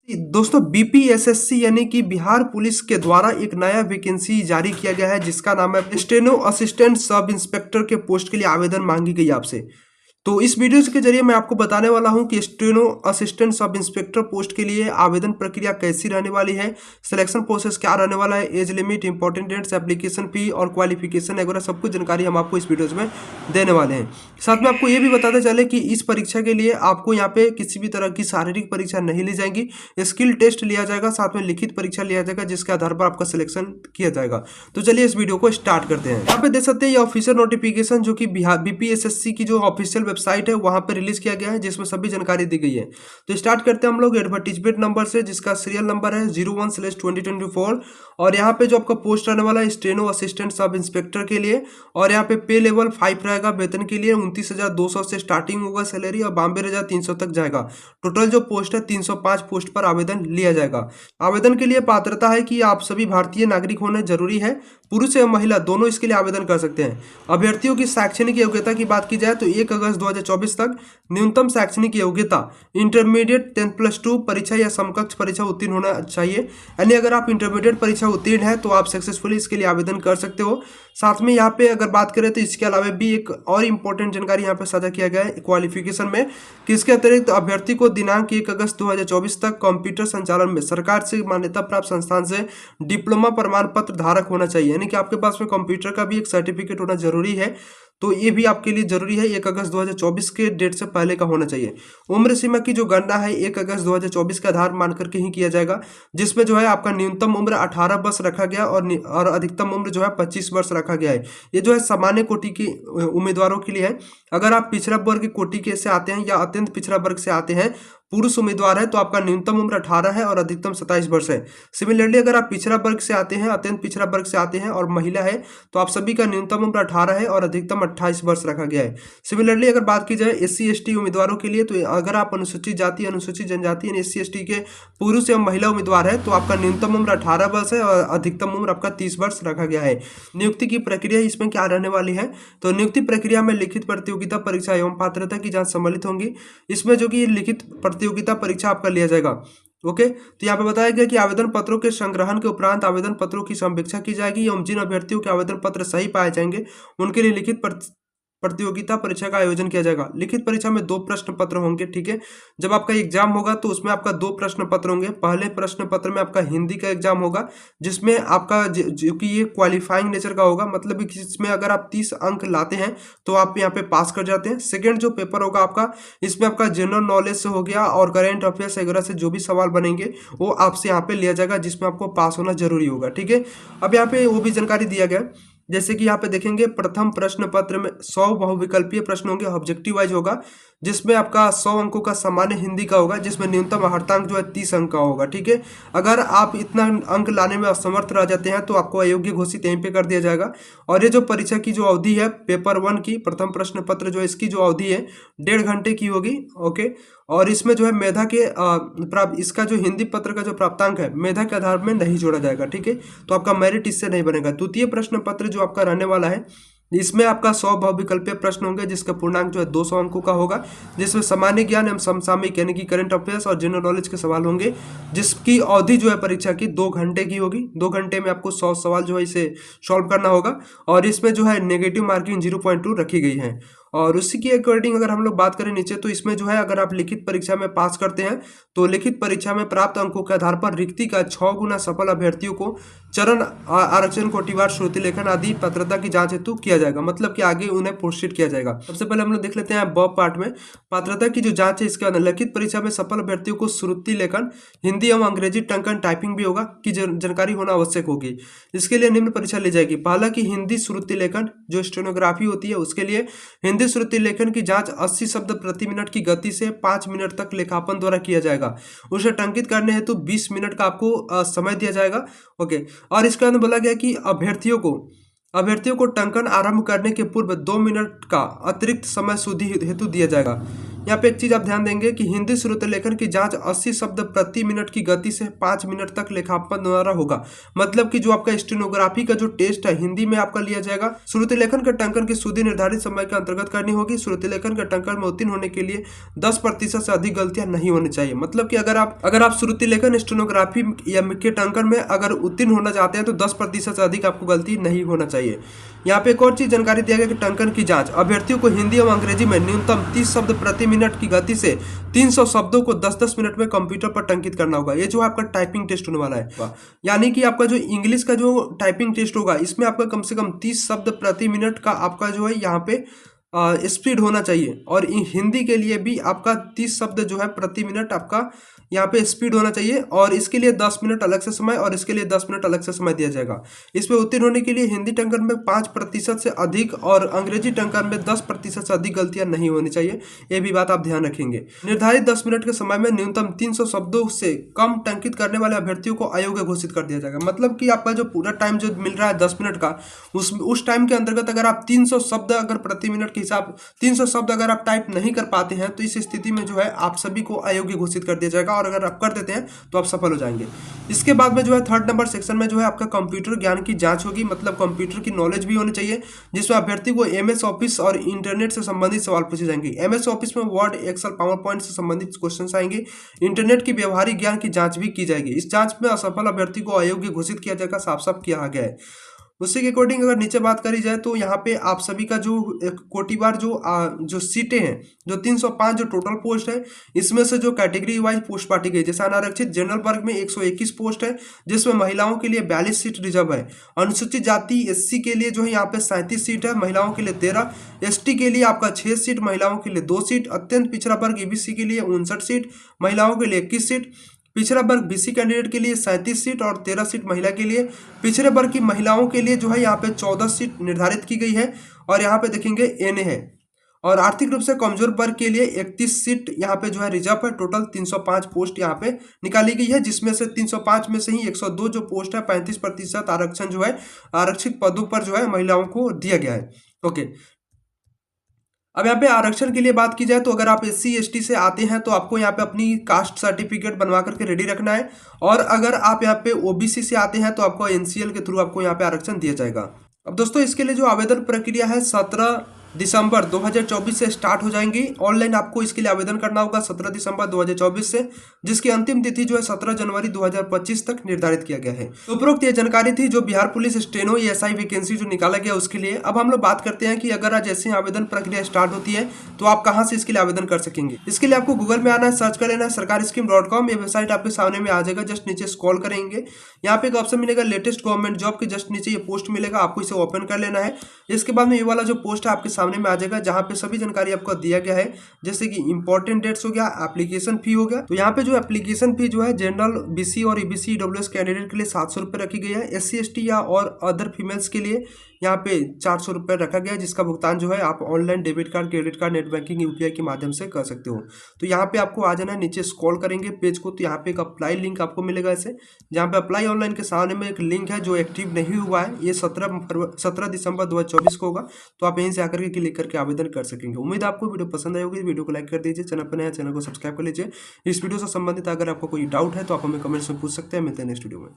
दोस्तों बीपीएसएससी यानी कि बिहार पुलिस के द्वारा एक नया वैकेंसी जारी किया गया है जिसका नाम है स्टेनो असिस्टेंट सब इंस्पेक्टर के पोस्ट के लिए आवेदन मांगी गई आपसे। तो इस वीडियो के जरिए मैं आपको बताने वाला हूं कि steno assistant sub inspector post के लिए आवेदन प्रक्रिया कैसी रहने वाली है, सिलेक्शन प्रोसेस क्या रहने वाला है, age limit, important dates, application fee और क्वालिफिकेशन वगैरह सब कुछ जानकारी हम आपको इस वीडियो में देने वाले हैं। साथ में आपको ये भी बताते चले कि इस परीक्षा के लिए आपको यहाँ पे किसी भी तरह की शारीरिक परीक्षा नहीं ली जाएगी, स्किल टेस्ट लिया जाएगा, साथ में लिखित परीक्षा लिया जाएगा जिसके आधार पर आपका सिलेक्शन किया जाएगा। तो चलिए इस वीडियो को स्टार्ट करते हैं। यहाँ पे देख सकते हैं ये ऑफिशियल नोटिफिकेशन जो कि बिहार बीपीएसएससी की जो ऑफिशियल वेबसाइट है वहां पर रिलीज किया गया है जिसमें सभी जानकारी दी गई है। तो स्टार्ट करते हैं हम लोग एडवर्टीजमेंट नंबर से जिसका सीरियल नंबर है 01/2024 और यहाँ पे जो आपका पोस्ट रहने वाला है स्टेनो असिस्टेंट सब इंस्पेक्टर के लिए और यहाँ पे पे लेवल 5 रहेगा। वेतन के लिए 29,200 से स्टार्टिंग होगा सैलरी और 92,300 तक जाएगा। टोटल जो पोस्ट है 305 पोस्ट पर आवेदन लिया जाएगा। आवेदन के लिए पात्रता है कि आप सभी भारतीय नागरिक होने जरूरी है, पुरुष एवं महिला दोनों इसके लिए आवेदन कर सकते हैं। अभ्यर्थियों की शैक्षणिक योग्यता की बात की जाए तो 1 अगस्त 2024 तक न्यूनतम शैक्षणिक योग्यता इंटरमीडिएट 10+2 परीक्षा या समकक्ष परीक्षा उत्तीर्ण होना चाहिए। यानी अगर आप इंटरमीडिएट परीक्षा उत्तीर्ण है तो आप सक्सेसफुली इसके लिए आवेदन कर सकते हो। साथ में यहाँ पे अगर बात करें तो इसके अलावा भी एक और इम्पोर्टेंट जानकारी यहाँ पे साझा किया गया है क्वालिफिकेशन में कि इसके अतिरिक्त अभ्यर्थी को दिनांक 1 अगस्त 2024 तक कंप्यूटर संचालन में सरकार से मान्यता प्राप्त संस्थान से डिप्लोमा प्रमाण पत्र धारक होना चाहिए। यानी कि आपके पास में कंप्यूटर का भी एक सर्टिफिकेट होना जरूरी है, तो ये भी आपके लिए जरूरी है। 1 अगस्त 2024 के डेट से पहले का होना चाहिए। उम्र सीमा की जो गणना है 1 अगस्त 2024 का आधार मान करके ही किया जाएगा, जिसमें जो है आपका न्यूनतम उम्र 18 वर्ष रखा गया और अधिकतम उम्र जो है 25 वर्ष रखा गया है। ये जो है सामान्य कोटि के उम्मीदवारों के लिए है। अगर आप पिछड़ा वर्ग कोटि के से आते हैं या अत्यंत पिछड़ा वर्ग से आते हैं, पुरुष उम्मीदवार है तो आपका न्यूनतम उम्र 18 है और अधिकतम 27 वर्ष है। सिमिलरली अगर आप पिछड़ा वर्ग से आते हैं, अत्यंत पिछड़ा वर्ग से आते हैं और महिला है तो आप सभी का न्यूनतम उम्र 18 है और अधिकतम 28 वर्ष रखा गया है। सिमिलरली अगर बात की जाए SC ST उम्मीदवारों के लिए तो अगर आप अनुसूचित जाति, अनुसूचित जनजाति यानी SC ST के पुरुष एवं महिला उम्मीदवार है तो आपका न्यूनतम उम्र 18 वर्ष है और अधिकतम उम्र आपका 30 वर्ष रखा गया है। नियुक्ति की प्रक्रिया इसमें क्या रहने वाली है, तो नियुक्ति प्रक्रिया में लिखित प्रतियोगिता परीक्षा एवं पात्रता की जांच सम्मिलित होंगी। इसमें जो कि लिखित प्रतियोगिता परीक्षा आपका लिया जाएगा। ओके, तो यहाँ पे बताया गया कि आवेदन पत्रों के संग्रहण के उपरांत आवेदन पत्रों की समीक्षा की जाएगी एवं जिन अभ्यर्थियों के आवेदन पत्र सही पाए जाएंगे उनके लिए लिखित प्रतियोगिता परीक्षा का आयोजन किया जाएगा। लिखित परीक्षा में 2 प्रश्न पत्र होंगे। ठीक है, जब आपका एग्जाम होगा तो उसमें आपका 2 प्रश्न पत्र होंगे। पहले प्रश्न पत्र में आपका हिंदी का एग्जाम होगा जिसमें आपका जो कि ये क्वालिफाइंग नेचर का होगा, मतलब कि इसमें अगर आप 30 अंक लाते हैं तो आप यहाँ पे पास कर जाते हैं। सेकेंड जो पेपर होगा आपका, इसमें आपका जनरल नॉलेज से हो गया और करेंट अफेयर्स वगैरह से जो भी सवाल बनेंगे वो आपसे यहाँ पे लिया जाएगा जिसमें आपको पास होना जरूरी होगा। ठीक है, अब यहाँ पे वो भी जानकारी दिया गया जैसे कि यहाँ पे देखेंगे प्रथम प्रश्न पत्र में 100 बहुविकल्पीय प्रश्न होंगे, ऑब्जेक्टिव वाइज होगा जिसमें आपका 100 अंकों का सामान्य हिंदी का होगा जिसमें न्यूनतम हर्तांक जो है 30 अंक का होगा। ठीक है, अगर आप इतना अंक लाने में असमर्थ रह जाते हैं तो आपको अयोग्य घोषित यहीं पे कर दिया जाएगा। और ये जो परीक्षा की जो अवधि है पेपर 1 की प्रथम प्रश्न पत्र जो इसकी जो अवधि है 1.5 घंटे की होगी। ओके, और इसमें जो है मेधा के इसका जो हिंदी पत्र का जो प्राप्तांक है मेधा के आधार में नहीं जोड़ा जाएगा। ठीक है, तो आपका मेरिट इससे नहीं बनेगा। द्वितीय प्रश्न पत्र जो आपका रहने वाला है इसमें आपका 100 बहुविकल्पीय प्रश्न होंगे जिसका पूर्णांक जो है 200 अंकों का होगा, जिसमें सामान्य ज्ञान एवं समसामयिक यानी कि करंट अफेयर्स और जनरल नॉलेज के सवाल होंगे, जिसकी अवधि जो है परीक्षा की 2 घंटे की होगी। 2 घंटे में आपको 100 सवाल जो है इसे सॉल्व करना होगा और इसमें जो है नेगेटिव मार्किंग 0.2 रखी गई है। और उसी के अकॉर्डिंग अगर हम लोग बात करें नीचे तो इसमें जो है अगर आप लिखित परीक्षा में पास करते हैं तो लिखित परीक्षा में प्राप्त अंकों के आधार पर रिक्ति का 6 गुना सफल अभ्यर्थियों को चरण आरक्षण, कोटिवार, श्रुति लेखन आदि पात्रता की जांच हेतु किया जाएगा, मतलब कि आगे उन्हें प्रोसीड किया जाएगा। सबसे पहले हम लोग देख लेते हैं ब पार्ट में पात्रता की जो जांच है इसके अंदर लिखित परीक्षा में सफल अभ्यर्थियों को श्रुति लेखन, हिंदी एवं अंग्रेजी टंकन टाइपिंग भी होगा की जानकारी होना आवश्यक होगी। इसके लिए निम्न परीक्षा ली जाएगी। पहला की हिंदी श्रुति लेखन जो स्टेनोग्राफी होती है उसके लिए हिंदी श्रुति लेखन की जांच 80 शब्द प्रति मिनट की गति से 5 मिनट तक लेखापन द्वारा किया जाएगा। उसे टंकित करने हेतु 20 मिनट का आपको समय दिया जाएगा। ओके, और इसके अंदर बोला गया कि अभ्यर्थियों को टंकन आरंभ करने के पूर्व 2 मिनट का अतिरिक्त समय सुधि हेतु दिया जाएगा। यहाँ पे एक चीज आप ध्यान देंगे कि हिंदी श्रुति लेखन की जांच 80 शब्द प्रति मिनट की गति से 5 मिनट तक लेखापन द्वारा होगा। मतलब कि जो आपका स्टेनोग्राफी का जो टेस्ट है हिंदी में आपका लिया जाएगा। श्रुति लेखन का टंकन की शुद्धि निर्धारित समय के अंतर्गत करनी होगी। श्रुति लेखन का टंकन में उत्तीर्ण होने के लिए 10% से अधिक गलतियां नहीं होनी चाहिए। मतलब कि अगर आप श्रुति लेखन स्टेनोग्राफी या के टंकन में अगर उत्तीर्ण होना चाहते हैं तो 10% से अधिक आपको गलती नहीं होना चाहिए। यहाँ पे एक और चीज जानकारी दिया गया कि टंकन की जांच अभ्यर्थियों को हिंदी एवं अंग्रेजी में न्यूनतम 30 शब्द प्रति मिनट की गति से 300 शब्दों को 10-10 मिनट में कंप्यूटर पर टंकित करना होगा। ये जो आपका टाइपिंग टेस्ट होने वाला है, यानी कि आपका जो इंग्लिश का जो टाइपिंग टेस्ट होगा इसमें आपका कम से कम 30 शब्द प्रति मिनट का आपका जो है यहाँ पे स्पीड होना चाहिए। और हिंदी के लिए भी आपका 30 शब्द जो है प्रति मिनट आपका यहाँ पे स्पीड होना चाहिए। और इसके लिए 10 मिनट अलग से समय और इसके लिए 10 मिनट अलग से समय दिया जाएगा। इसमें उत्तीर्ण होने के लिए हिंदी टंकन में 5% से अधिक और अंग्रेजी टंकन में 10% से अधिक गलतियां नहीं होनी चाहिए। ये भी बात आप ध्यान रखेंगे। निर्धारित 10 मिनट के समय में न्यूनतम 300 शब्दों से कम टंकित करने वाले अभ्यर्थियों को अयोग्य घोषित कर दिया जाएगा। मतलब कि आपका जो पूरा टाइम जो मिल रहा है 10 मिनट का, उस टाइम के अंतर्गत अगर आप 300 शब्द अगर प्रति मिनट के हिसाब 300 शब्द अगर आप टाइप नहीं कर पाते हैं तो इस स्थिति में जो है आप सभी को अयोग्य घोषित कर दिया जाएगा। और अगर आप कर देते हैं तो आप सफल हो जाएंगे। इसके बाद में जो है 3rd नंबर सेक्शन में जो है आपका कंप्यूटर ज्ञान की जांच होगी। मतलब कंप्यूटर की नॉलेज भी होनी चाहिए, जिसमें अभ्यर्थी को MS ऑफिस और इंटरनेट से संबंधित सवाल पूछे जाएंगे। MS ऑफिस में वर्ड, एक्सेल, पावर पॉइंट से संबंधित क्वेश्चन आएंगे। इंटरनेट की व्यवहारिक ज्ञान की जांच भी की जाएगी। इस जांच में असफल अभ्यर्थी को अयोग्य घोषित किया जाएगा, साफ साफ किया गया है। उसी के अकॉर्डिंग अगर नीचे बात करी जाए तो यहाँ पे आप सभी का जो कोटिवार जो सीटें हैं, जो 305 जो टोटल पोस्ट है, इसमें से जो कैटेगरी वाइज पोस्ट बांटी गई, जैसे अनारक्षित जनरल वर्ग में 121 पोस्ट है, जिसमें महिलाओं के लिए 42 सीट रिजर्व है। अनुसूचित जाति SC के लिए जो है यहाँ पे 37 सीट है, महिलाओं के लिए 13, ST के लिए आपका 6 सीट, महिलाओं के लिए 2 सीट, अत्यंत पिछड़ा वर्ग EBC के लिए 59 सीट, महिलाओं के लिए 21 सीट, पिछड़ा वर्ग BC कैंडिडेट के लिए 37 सीट और 13 सीट महिला के लिए। पिछड़े वर्ग की महिलाओं के लिए जो है यहाँ पे 14 सीट निर्धारित की गई है और यहाँ पे देखेंगे NA है। और आर्थिक रूप से कमजोर वर्ग के लिए 31 सीट यहाँ पे जो है रिजर्व है। टोटल 305 पोस्ट यहाँ पे निकाली गई है, जिसमें से 305 में से ही 102 जो पोस्ट है 35% आरक्षण जो है आरक्षित पदों पर जो है महिलाओं को दिया गया है। ओके, अब यहाँ पे आरक्षण के लिए बात की जाए तो अगर आप SC ST से आते हैं तो आपको यहाँ पे अपनी कास्ट सर्टिफिकेट बनवा करके रेडी रखना है। और अगर आप यहाँ पे OBC से आते हैं तो आपको NCL के थ्रू आपको यहाँ पे आरक्षण दिया जाएगा। अब दोस्तों इसके लिए जो आवेदन प्रक्रिया है 17 दिसंबर 2024 से स्टार्ट हो जाएंगी। ऑनलाइन आपको इसके लिए आवेदन करना होगा 17 दिसंबर 2024 से, जिसकी अंतिम तिथि जो है 17 जनवरी 2025 तक निर्धारित किया गया है। तो उपरोक्त ये जानकारी थी जो Bihar police steno SI vacancy जो निकाला गया उसके लिए। अब हम लोग बात करते हैं कि अगर आज जैसे आवेदन प्रक्रिया स्टार्ट होती है तो आप कहाँ से इसके लिए आवेदन कर सकेंगे। इसके लिए आपको गूगल में आना है, सर्च कर लेना है sarkarscheme.com। ये वेबसाइट आपके सामने में आ जाएगा। जस्ट नीचे स्क्रॉल करेंगे, यहाँ पे एक ऑप्शन मिलेगा लेटेस्ट गवर्नमेंट जॉब के जस्ट नीचे ये पोस्ट मिलेगा, आपको इसे ओपन कर लेना है। इसके बाद में ये वाला जो पोस्ट है आपके सामने में आ जाएगा, जहां पे सभी जानकारी आपको दिया गया है, जैसे कि इंपॉर्टेंट डेट्स हो गया, एप्लीकेशन फी हो गया। तो यहाँ पे जो एप्लीकेशन फी जो है जनरल BC और EBC EWS कैंडिडेट के लिए 700 रुपये रखी गई है। SC ST या और अदर फीमेल्स के लिए यहाँ पे 400 रुपये रखा गया है, जिसका भुगतान जो है आप online debit card, credit card, net banking, UPI के माध्यम से कर सकते हो। तो यहाँ पे आपको आ जाना है, नीचे स्क्रॉल करेंगे पेज को तो यहाँ पे एक अप्लाई लिंक आपको मिलेगा ऐसे, जहाँ पे अप्लाई ऑनलाइन के सामने में एक लिंक है जो एक्टिव नहीं हुआ है। ये 17 दिसंबर 2024 को होगा, तो आप यहीं से आकर के क्लिक करके आवेदन कर सकेंगे। उम्मीद है आपको वीडियो पसंद आई होगी। वीडियो को लाइक कर दीजिए, चैनल पर नया चैनल को सब्सक्राइब कर लीजिए। इस वीडियो से संबंधित अगर आपको कोई डाउट है तो आप हमें कमेंट्स में पूछ सकते हैं। मिलते हैं नेक्स्ट वीडियो में।